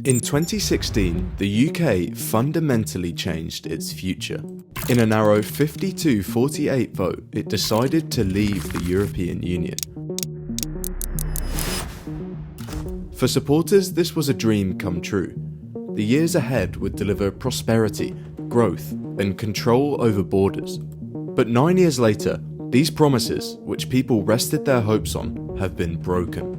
In 2016, the UK fundamentally changed its future. In a narrow 52-48 vote, it decided to leave the European Union. For supporters, this was a dream come true. The years ahead would deliver prosperity, growth, and control over borders. But 9 years later, these promises, which people rested their hopes on, have been broken.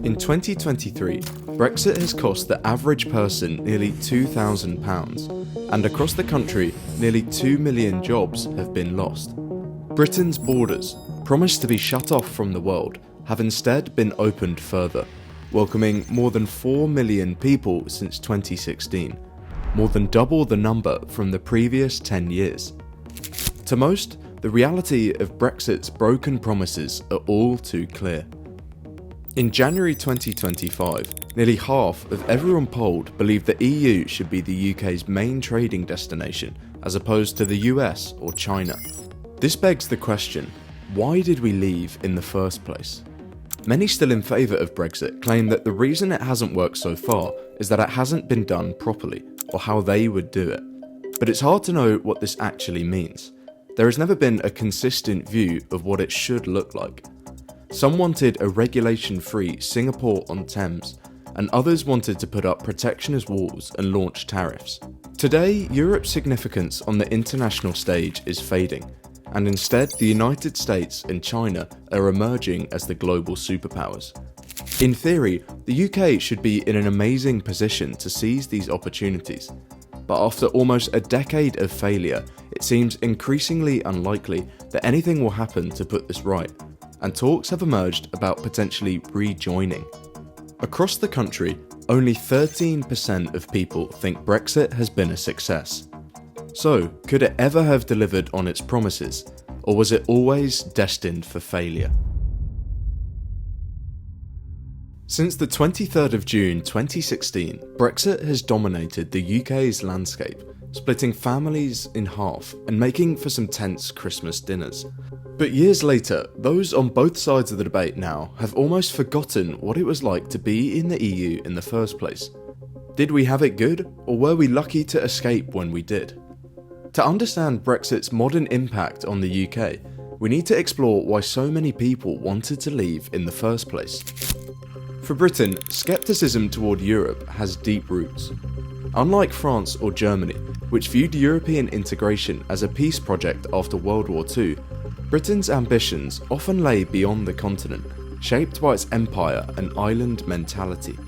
In 2023, Brexit has cost the average person nearly £2,000, and across the country, nearly 2 million jobs have been lost. Britain's borders, promised to be shut off from the world, have instead been opened further, welcoming more than 4 million people since 2016, more than double the number from the previous 10 years. To most, the reality of Brexit's broken promises are all too clear. In January 2025, nearly half of everyone polled believed the EU should be the UK's main trading destination, as opposed to the US or China. This begs the question, why did we leave in the first place? Many still in favour of Brexit claim that the reason it hasn't worked so far is that it hasn't been done properly, or how they would do it. But it's hard to know what this actually means. There has never been a consistent view of what it should look like. Some wanted a regulation-free Singapore on Thames, and others wanted to put up protectionist walls and launch tariffs. Today, Europe's significance on the international stage is fading, and instead the United States and China are emerging as the global superpowers. In theory, the UK should be in an amazing position to seize these opportunities, but after almost a decade of failure, it seems increasingly unlikely that anything will happen to put this right, and talks have emerged about potentially rejoining. Across the country, only 13% of people think Brexit has been a success. So, could it ever have delivered on its promises, or was it always destined for failure? Since the 23rd of June 2016, Brexit has dominated the UK's landscape, splitting families in half and making for some tense Christmas dinners. But years later, those on both sides of the debate now have almost forgotten what it was like to be in the EU in the first place. Did we have it good, or were we lucky to escape when we did? To understand Brexit's modern impact on the UK, we need to explore why so many people wanted to leave in the first place. For Britain, scepticism toward Europe has deep roots. Unlike France or Germany, which viewed European integration as a peace project after World War II, Britain's ambitions often lay beyond the continent, shaped by its empire and island mentality.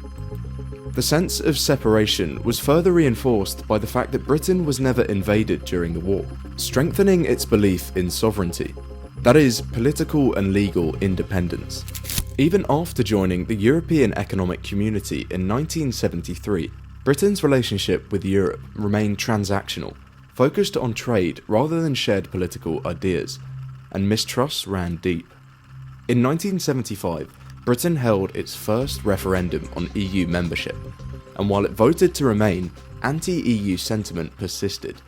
The sense of separation was further reinforced by the fact that Britain was never invaded during the war, strengthening its belief in sovereignty, that is, political and legal independence. Even after joining the European Economic Community in 1973, Britain's relationship with Europe remained transactional, focused on trade rather than shared political ideas, and mistrust ran deep. In 1975, Britain held its first referendum on EU membership, and while it voted to remain, anti-EU sentiment persisted.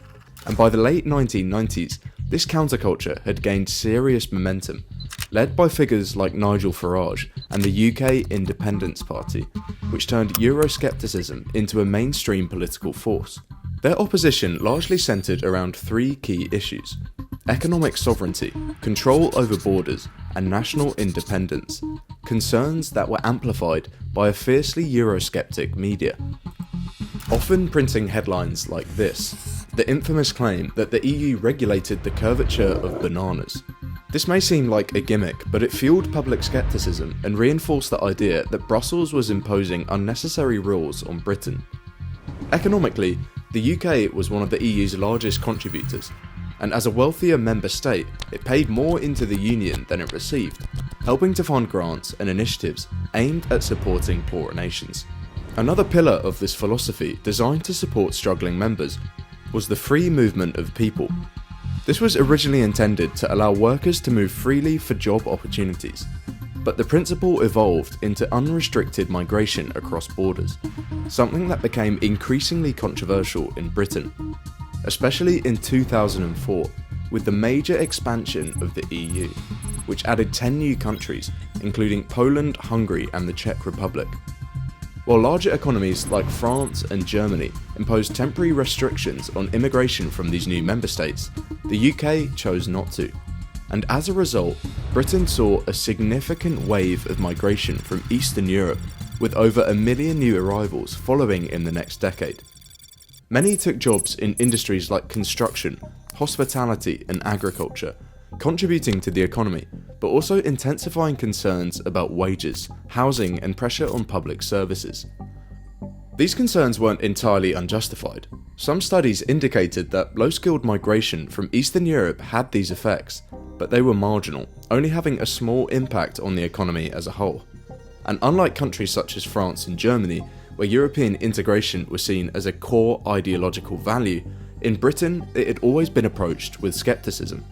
And by the late 1990s, this counterculture had gained serious momentum, led by figures like Nigel Farage and the UK Independence Party, which turned Euroscepticism into a mainstream political force. Their opposition largely centred around three key issues: economic sovereignty, control over borders, and national independence, concerns that were amplified by a fiercely Eurosceptic media. Often printing headlines like this: the infamous claim that the EU regulated the curvature of bananas. This may seem like a gimmick, but it fueled public scepticism and reinforced the idea that Brussels was imposing unnecessary rules on Britain. Economically, the UK was one of the EU's largest contributors, and as a wealthier member state, it paid more into the Union than it received, helping to fund grants and initiatives aimed at supporting poorer nations. Another pillar of this philosophy, designed to support struggling members, was the free movement of people. This was originally intended to allow workers to move freely for job opportunities, but the principle evolved into unrestricted migration across borders, something that became increasingly controversial in Britain, especially in 2004, with the major expansion of the EU, which added 10 new countries, including Poland, Hungary, and the Czech Republic. while larger economies like France and Germany imposed temporary restrictions on immigration from these new member states, the UK chose not to. And as a result, Britain saw a significant wave of migration from Eastern Europe, with over 1 million new arrivals following in the next decade. Many took jobs in industries like construction, hospitality and agriculture, contributing to the economy, but also intensifying concerns about wages, housing and pressure on public services. These concerns weren't entirely unjustified. Some studies indicated that low-skilled migration from Eastern Europe had these effects, but they were marginal, only having a small impact on the economy as a whole. And unlike countries such as France and Germany, where European integration was seen as a core ideological value, in Britain it had always been approached with scepticism.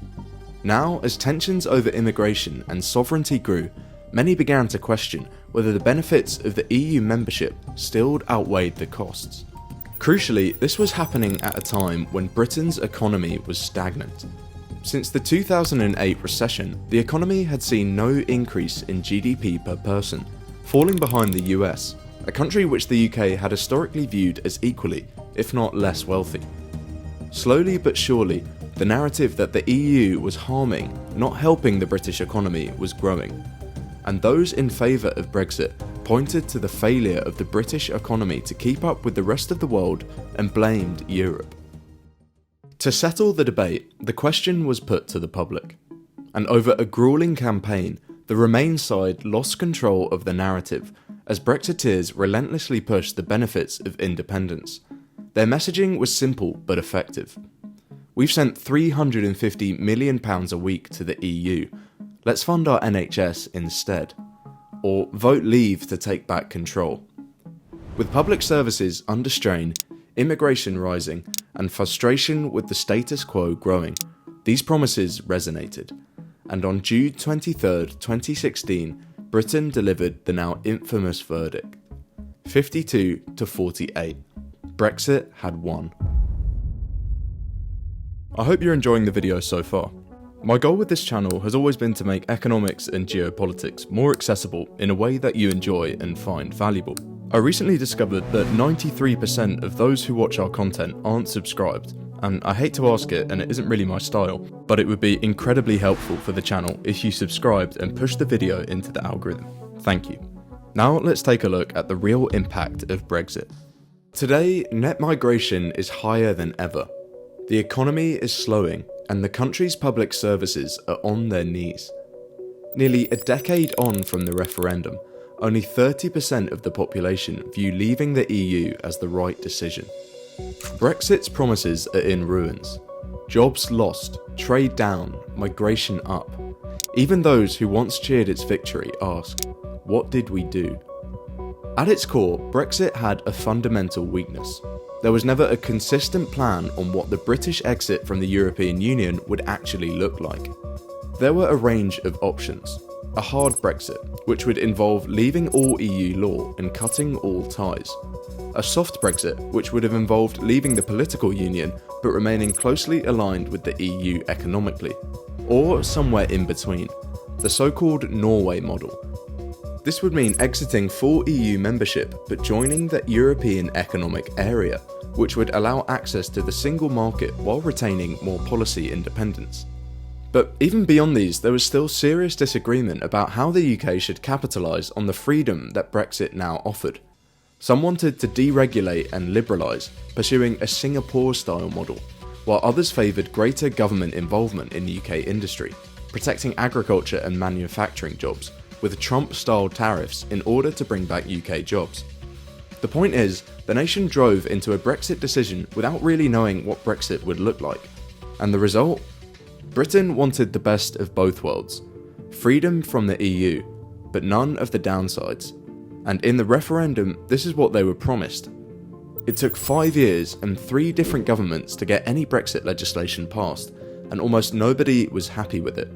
Now, as tensions over immigration and sovereignty grew, many began to question whether the benefits of the EU membership still outweighed the costs. Crucially, this was happening at a time when Britain's economy was stagnant. Since the 2008 recession, the economy had seen no increase in GDP per person, falling behind the US, a country which the UK had historically viewed as equally, if not less wealthy. Slowly but surely, the narrative that the EU was harming, not helping the British economy was growing, and those in favour of Brexit pointed to the failure of the British economy to keep up with the rest of the world and blamed Europe. To settle the debate, the question was put to the public, and over a gruelling campaign, the Remain side lost control of the narrative as Brexiteers relentlessly pushed the benefits of independence. Their messaging was simple but effective. We've sent £350 million a week to the EU. Let's fund our NHS instead. Or vote Leave to take back control. With public services under strain, immigration rising, and frustration with the status quo growing, these promises resonated. And on June 23, 2016, Britain delivered the now infamous verdict. 52 to 48. Brexit had won. I hope you're enjoying the video so far. My goal with this channel has always been to make economics and geopolitics more accessible in a way that you enjoy and find valuable. I recently discovered that 93% of those who watch our content aren't subscribed, and I hate to ask it and it isn't really my style, but it would be incredibly helpful for the channel if you subscribed and pushed the video into the algorithm. Thank you. Now let's take a look at the real impact of Brexit. Today, net migration is higher than ever. The economy is slowing, and the country's public services are on their knees. Nearly a decade on from the referendum, only 30% of the population view leaving the EU as the right decision. Brexit's promises are in ruins. Jobs lost, trade down, migration up. Even those who once cheered its victory ask, what did we do? At its core, Brexit had a fundamental weakness. There was never a consistent plan on what the British exit from the European Union would actually look like. There were a range of options. A hard Brexit, which would involve leaving all EU law and cutting all ties. A soft Brexit, which would have involved leaving the political union but remaining closely aligned with the EU economically. Or somewhere in between, the so-called Norway model. This would mean exiting full EU membership but joining the European Economic Area, which would allow access to the single market while retaining more policy independence. But even beyond these, there was still serious disagreement about how the UK should capitalise on the freedom that Brexit now offered. Some wanted to deregulate and liberalise, pursuing a Singapore-style model, while others favoured greater government involvement in UK industry, protecting agriculture and manufacturing jobs, with Trump-style tariffs in order to bring back UK jobs. The point is, the nation drove into a Brexit decision without really knowing what Brexit would look like. And the result? Britain wanted the best of both worlds. Freedom from the EU, but none of the downsides. And in the referendum, this is what they were promised. It took 5 years and 3 different governments to get any Brexit legislation passed, and almost nobody was happy with it.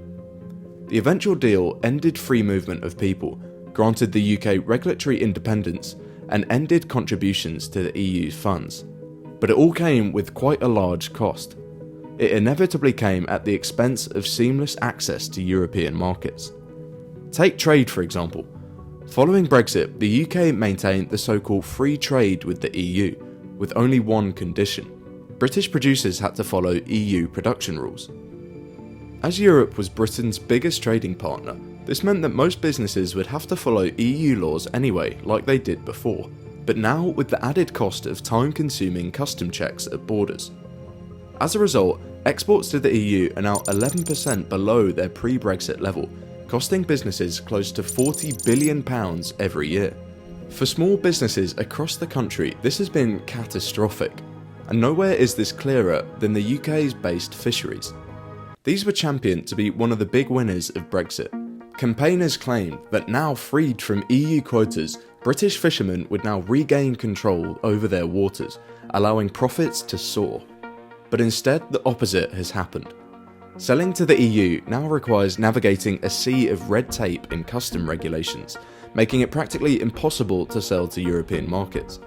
The eventual deal ended free movement of people, granted the UK regulatory independence, and ended contributions to the EU's funds. But it all came with quite a large cost. It inevitably came at the expense of seamless access to European markets. Take trade, for example. Following Brexit, the UK maintained the so-called free trade with the EU, with only one condition: British producers had to follow EU production rules. As Europe was Britain's biggest trading partner, this meant that most businesses would have to follow EU laws anyway, like they did before, but now with the added cost of time-consuming custom checks at borders. As a result, exports to the EU are now 11% below their pre-Brexit level, costing businesses close to £40 billion every year. For small businesses across the country, this has been catastrophic, and nowhere is this clearer than the UK's based fisheries. These were championed to be one of the big winners of Brexit. Campaigners claimed that now freed from EU quotas, British fishermen would now regain control over their waters, allowing profits to soar. But instead, the opposite has happened. Selling to the EU now requires navigating a sea of red tape and custom regulations, making it practically impossible to sell to European markets.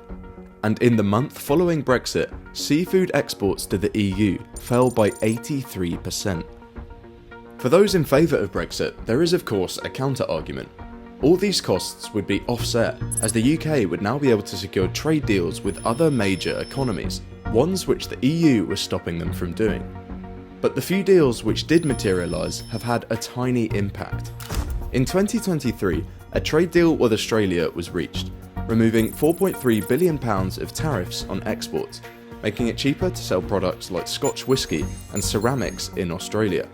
And in the month following Brexit, seafood exports to the EU fell by 83%. For those in favour of Brexit, there is of course a counter-argument. All these costs would be offset, as the UK would now be able to secure trade deals with other major economies, ones which the EU was stopping them from doing. But the few deals which did materialise have had a tiny impact. In 2023, a trade deal with Australia was reached, removing £4.3 billion of tariffs on exports, making it cheaper to sell products like Scotch whisky and ceramics in Australia.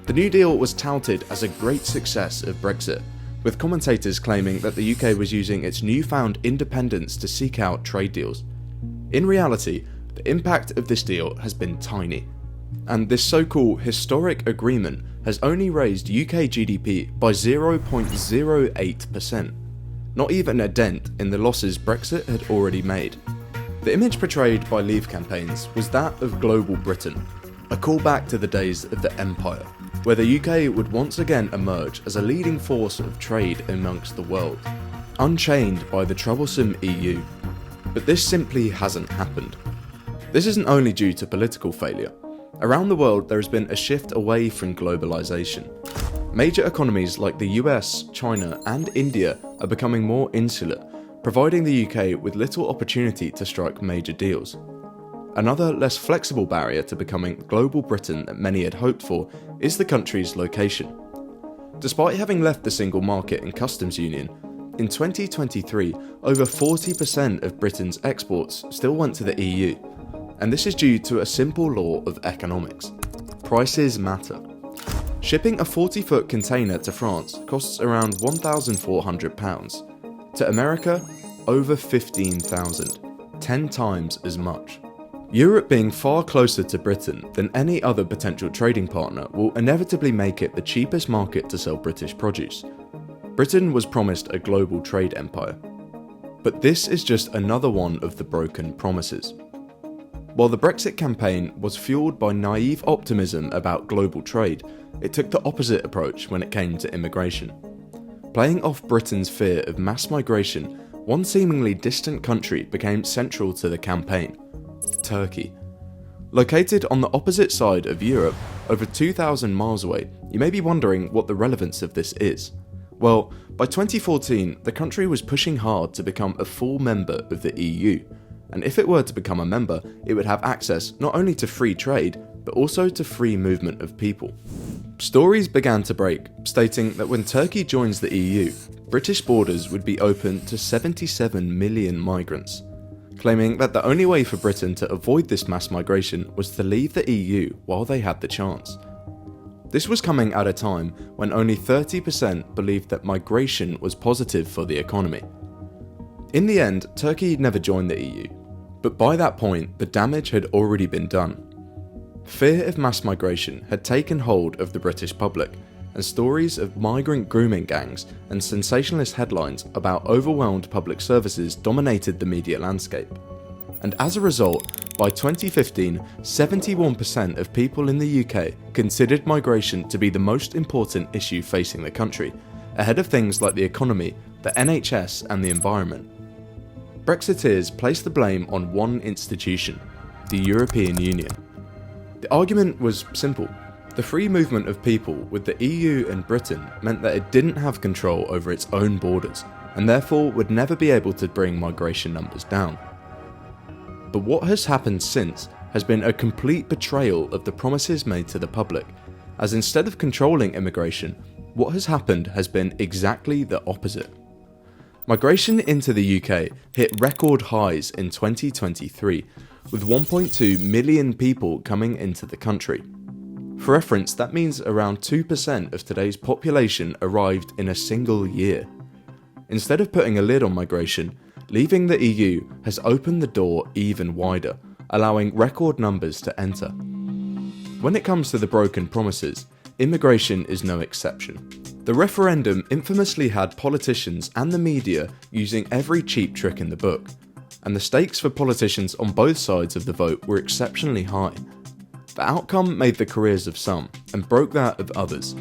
The new deal was touted as a great success of Brexit, with commentators claiming that the UK was using its newfound independence to seek out trade deals. In reality, the impact of this deal has been tiny, and this so-called historic agreement has only raised UK GDP by 0.08%, not even a dent in the losses Brexit had already made. The image portrayed by Leave campaigns was that of global Britain, a callback to the days of the Empire, where the UK would once again emerge as a leading force of trade amongst the world, unchained by the troublesome EU. But this simply hasn't happened. This isn't only due to political failure. Around the world there has been a shift away from globalisation. Major economies like the US, China and India are becoming more insular, providing the UK with little opportunity to strike major deals. Another less flexible barrier to becoming global Britain that many had hoped for is the country's location. Despite having left the single market and customs union, in 2023 over 40% of Britain's exports still went to the EU, and this is due to a simple law of economics. Prices matter. Shipping a 40-foot container to France costs around £1,400. To America, over £15,000, 10 times as much. Europe being far closer to Britain than any other potential trading partner will inevitably make it the cheapest market to sell British produce. Britain was promised a global trade empire. But this is just another one of the broken promises. While the Brexit campaign was fueled by naive optimism about global trade, it took the opposite approach when it came to immigration. Playing off Britain's fear of mass migration, one seemingly distant country became central to the campaign: Turkey. Located on the opposite side of Europe, over 2,000 miles away, you may be wondering what the relevance of this is. Well, by 2014, the country was pushing hard to become a full member of the EU, and if it were to become a member, it would have access not only to free trade, but also to free movement of people. Stories began to break, stating that when Turkey joins the EU, British borders would be open to 77 million migrants, claiming that the only way for Britain to avoid this mass migration was to leave the EU while they had the chance. This was coming at a time when only 30% believed that migration was positive for the economy. In the end, Turkey never joined the EU, but by that point the damage had already been done. Fear of mass migration had taken hold of the British public, and stories of migrant grooming gangs and sensationalist headlines about overwhelmed public services dominated the media landscape. And as a result, by 2015, 71% of people in the UK considered migration to be the most important issue facing the country, ahead of things like the economy, the NHS and the environment. Brexiteers placed the blame on one institution: the European Union. The argument was simple. The free movement of people with the EU and Britain meant that it didn't have control over its own borders, and therefore would never be able to bring migration numbers down. But what has happened since has been a complete betrayal of the promises made to the public, as instead of controlling immigration, what has happened has been exactly the opposite. Migration into the UK hit record highs in 2023, with 1.2 million people coming into the country. For reference, that means around 2% of today's population arrived in a single year. Instead of putting a lid on migration, leaving the EU has opened the door even wider, allowing record numbers to enter. When it comes to the broken promises, immigration is no exception. The referendum infamously had politicians and the media using every cheap trick in the book, and the stakes for politicians on both sides of the vote were exceptionally high. The outcome made the careers of some and broke that of others.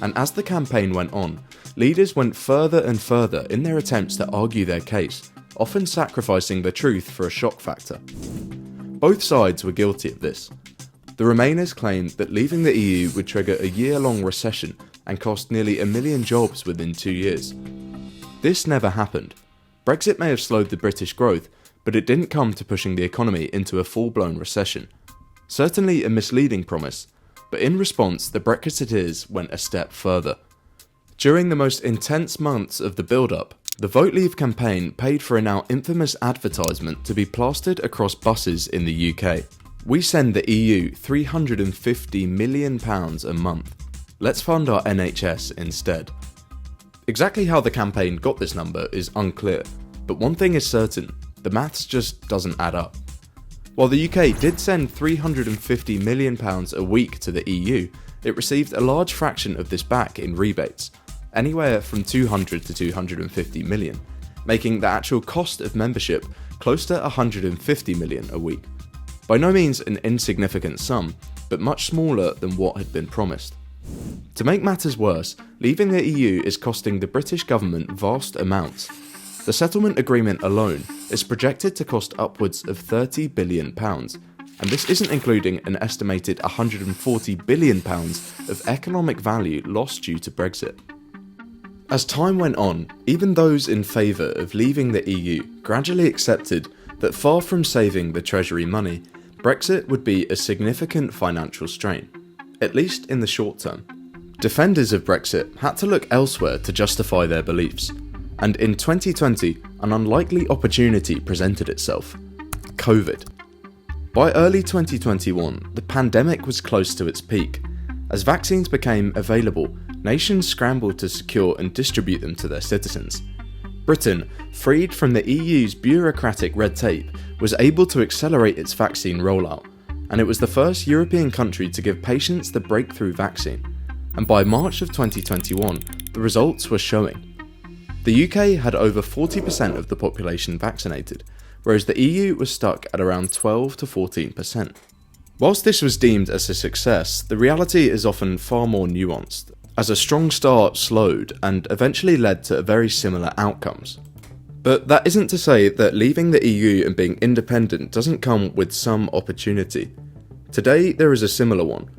And as the campaign went on, leaders went further and further in their attempts to argue their case, often sacrificing the truth for a shock factor. Both sides were guilty of this. The Remainers claimed that leaving the EU would trigger a year-long recession and cost nearly 1 million jobs within 2 years. This never happened. Brexit may have slowed the British growth, but it didn't come to pushing the economy into a full-blown recession. Certainly a misleading promise, but in response the Brexiteers went a step further. During the most intense months of the build-up, the Vote Leave campaign paid for a now infamous advertisement to be plastered across buses in the UK. We send the EU £350 million a month. Let's fund our NHS instead. Exactly how the campaign got this number is unclear, but one thing is certain, the maths just doesn't add up. While the UK did send £350 million a week to the EU, it received a large fraction of this back in rebates, anywhere from 200 to 250 million, making the actual cost of membership close to 150 million a week. By no means an insignificant sum, but much smaller than what had been promised. To make matters worse, leaving the EU is costing the British government vast amounts. The settlement agreement alone is projected to cost upwards of £30 billion, and this isn't including an estimated £140 billion of economic value lost due to Brexit. As time went on, even those in favour of leaving the EU gradually accepted that far from saving the Treasury money, Brexit would be a significant financial strain, at least in the short term. Defenders of Brexit had to look elsewhere to justify their beliefs, and in 2020, an unlikely opportunity presented itself: COVID. By early 2021, the pandemic was close to its peak. As vaccines became available, nations scrambled to secure and distribute them to their citizens. Britain, freed from the EU's bureaucratic red tape, was able to accelerate its vaccine rollout, and it was the first European country to give patients the breakthrough vaccine. And by March of 2021, the results were showing. The UK had over 40% of the population vaccinated, whereas the EU was stuck at around 12 to 14%. Whilst this was deemed as a success, the reality is often far more nuanced, as a strong start slowed and eventually led to very similar outcomes. But that isn't to say that leaving the EU and being independent doesn't come with some opportunity. Today there is a similar one.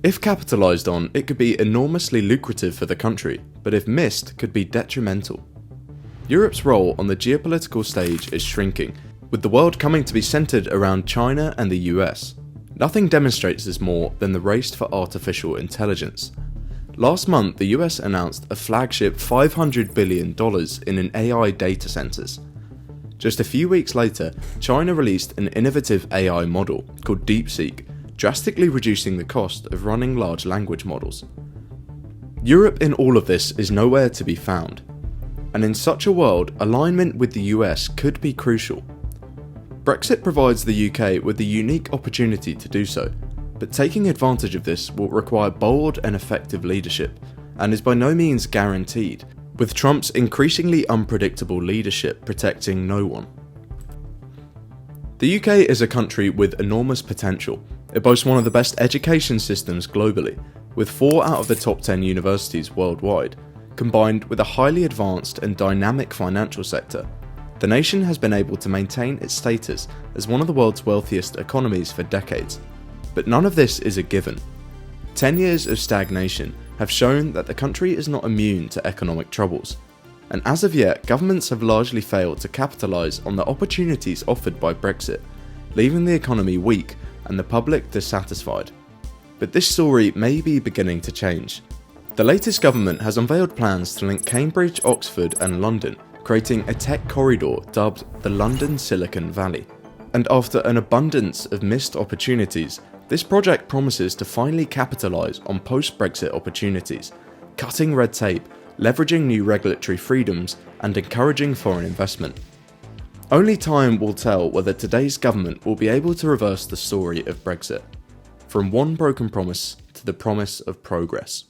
If capitalised on, it could be enormously lucrative for the country, but if missed, could be detrimental. Europe's role on the geopolitical stage is shrinking, with the world coming to be centred around China and the US. Nothing demonstrates this more than the race for artificial intelligence. Last month, the US announced a flagship $500 billion in an AI data centres. Just a few weeks later, China released an innovative AI model called DeepSeek, drastically reducing the cost of running large language models. Europe in all of this is nowhere to be found, and in such a world, alignment with the US could be crucial. Brexit provides the UK with a unique opportunity to do so, but taking advantage of this will require bold and effective leadership, and is by no means guaranteed, with Trump's increasingly unpredictable leadership protecting no one. The UK is a country with enormous potential. It boasts one of the best education systems globally, with 4 out of the top 10 universities worldwide, combined with a highly advanced and dynamic financial sector. The nation has been able to maintain its status as one of the world's wealthiest economies for decades. But none of this is a given. 10 years of stagnation have shown that the country is not immune to economic troubles. and as of yet, governments have largely failed to capitalise on the opportunities offered by Brexit, leaving the economy weak and the public dissatisfied. But this story may be beginning to change. The latest government has unveiled plans to link Cambridge, Oxford and London, creating a tech corridor dubbed the London Silicon Valley. And after an abundance of missed opportunities, this project promises to finally capitalise on post-Brexit opportunities, cutting red tape, leveraging new regulatory freedoms and encouraging foreign investment. Only time will tell whether today's government will be able to reverse the story of Brexit. From one broken promise to the promise of progress.